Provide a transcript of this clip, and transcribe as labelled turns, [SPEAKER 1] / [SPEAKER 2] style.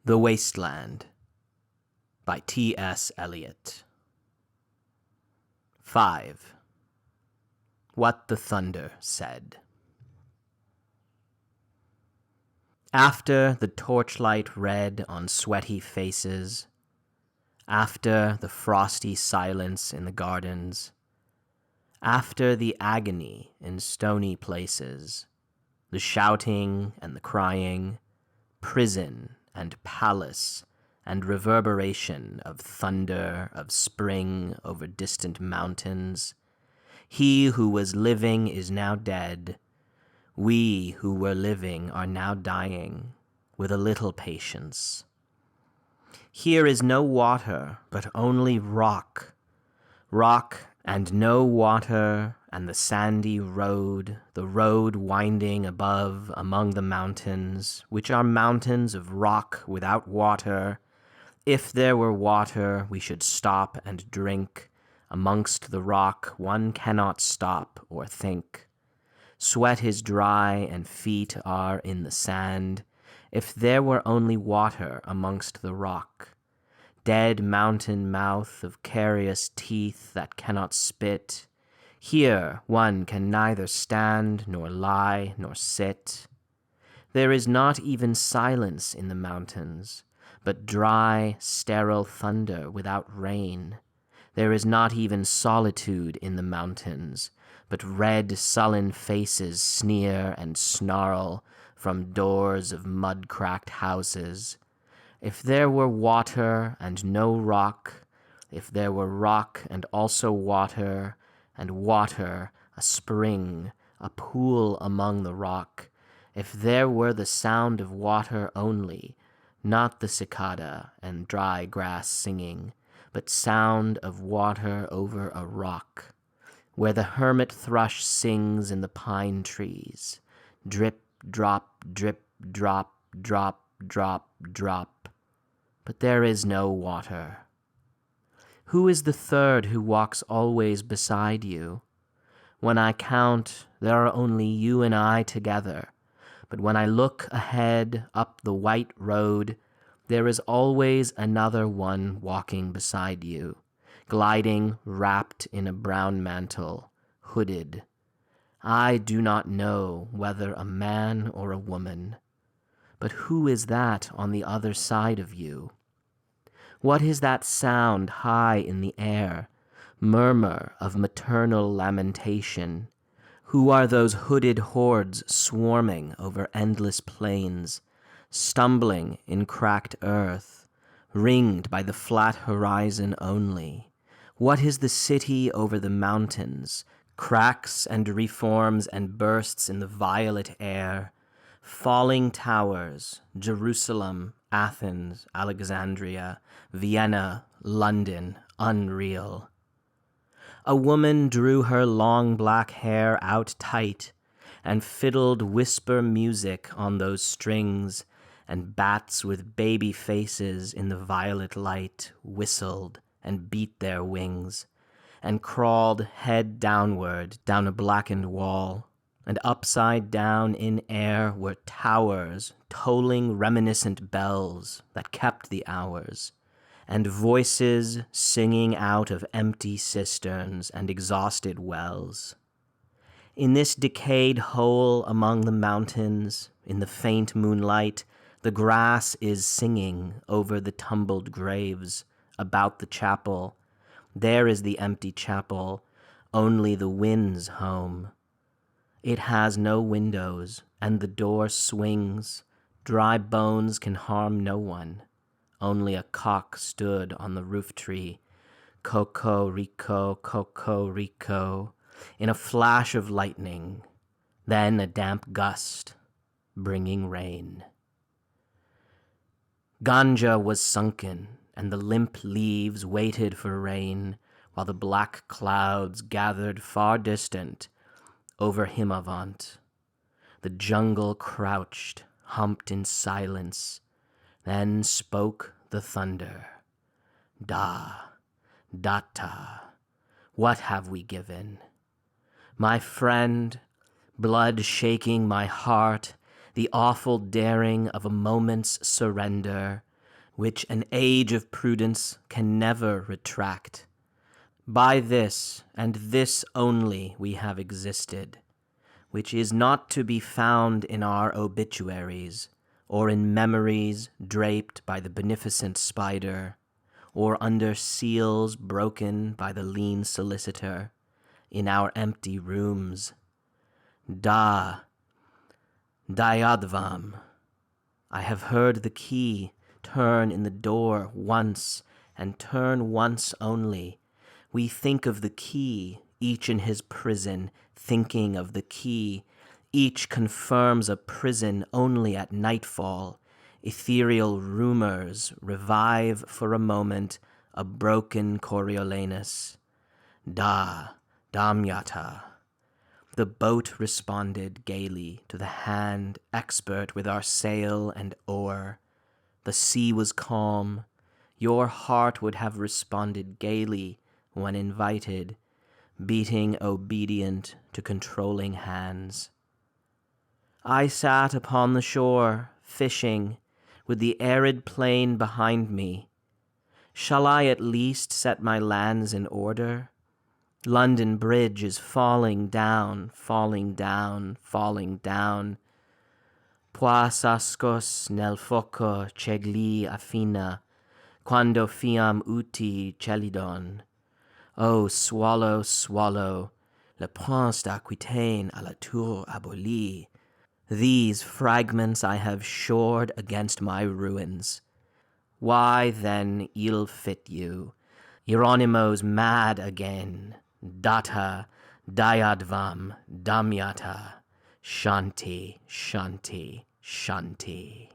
[SPEAKER 1] The Wasteland by T.S. Eliot. 5. What the Thunder Said. After the torchlight red on sweaty faces, after the frosty silence in the gardens, after the agony in stony places, the shouting and the crying, prison and palace and reverberation of thunder of spring over distant mountains, he who was living is now dead. We who were living are now dying, with a little patience. Here is no water, but only rock. Rock and no water, and the sandy road, the road winding above among the mountains, which are mountains of rock without water. If there were water, we should stop and drink. Amongst the rock one cannot stop or think. Sweat is dry and feet are in the sand. If there were only water amongst the rock. Dead mountain mouth of carious teeth that cannot spit. Here one can neither stand nor lie nor sit. There is not even silence in the mountains, but dry, sterile thunder without rain. There is not even solitude in the mountains, but red, sullen faces sneer and snarl from doors of mud-cracked houses. If there were water and no rock, if there were rock and also water, and water, a spring, a pool among the rock, if there were the sound of water only, not the cicada and dry grass singing, but sound of water over a rock, where the hermit thrush sings in the pine trees, drip, drop, drip, drop, drop, drop, drop. But there is no water. Who is the third who walks always beside you? When I count, there are only you and I together, but when I look ahead up the white road, there is always another one walking beside you, gliding wrapped in a brown mantle, hooded. I do not know whether a man or a woman, but who is that on the other side of you? What is that sound high in the air, murmur of maternal lamentation? Who are those hooded hordes swarming over endless plains, stumbling in cracked earth, ringed by the flat horizon only? What is the city over the mountains, cracks and reforms and bursts in the violet air, falling towers, Jerusalem, Athens, Alexandria, Vienna, London, unreal. A woman drew her long black hair out tight and fiddled whisper music on those strings, and bats with baby faces in the violet light whistled and beat their wings, and crawled head downward down a blackened wall, and upside down in air were towers tolling reminiscent bells that kept the hours, and voices singing out of empty cisterns and exhausted wells. In this decayed hole among the mountains, in the faint moonlight, the grass is singing over the tumbled graves, about the chapel. There is the empty chapel, only the wind's home. It has no windows, and the door swings. Dry bones can harm no one. Only a cock stood on the roof tree. Cocorico, cocorico, in a flash of lightning. Then a damp gust, bringing rain. Ganja was sunken, and the limp leaves waited for rain, while the black clouds gathered far distant over Himavant. The jungle crouched, humped in silence. Then spoke the thunder. Da, data, what have we given? My friend, blood shaking my heart, the awful daring of a moment's surrender, which an age of prudence can never retract. By this, and this only, we have existed, which is not to be found in our obituaries, or in memories draped by the beneficent spider, or under seals broken by the lean solicitor, in our empty rooms. Dayadvam. I have heard the key turn in the door once, and turn once only. We think of the key, each in his prison, thinking of the key. Each confirms a prison only at nightfall. Ethereal rumors revive for a moment a broken Coriolanus. Damyata. The boat responded gaily to the hand expert with our sail and oar. The sea was calm. Your heart would have responded gaily when invited, beating obedient to controlling hands. I sat upon the shore, fishing, with the arid plain behind me. Shall I at least set my lands in order? London Bridge is falling down, falling down, falling down. Pois ascos nel foco cegli affina, quando fiam uti celidon. Oh, swallow, swallow, le prince d'Aquitaine à la tour abolie. These fragments I have shored against my ruins. Why then ill fit you? Hieronymo's mad again. Data, Dayadvam, Damyata, Shanti, Shanti, Shanti.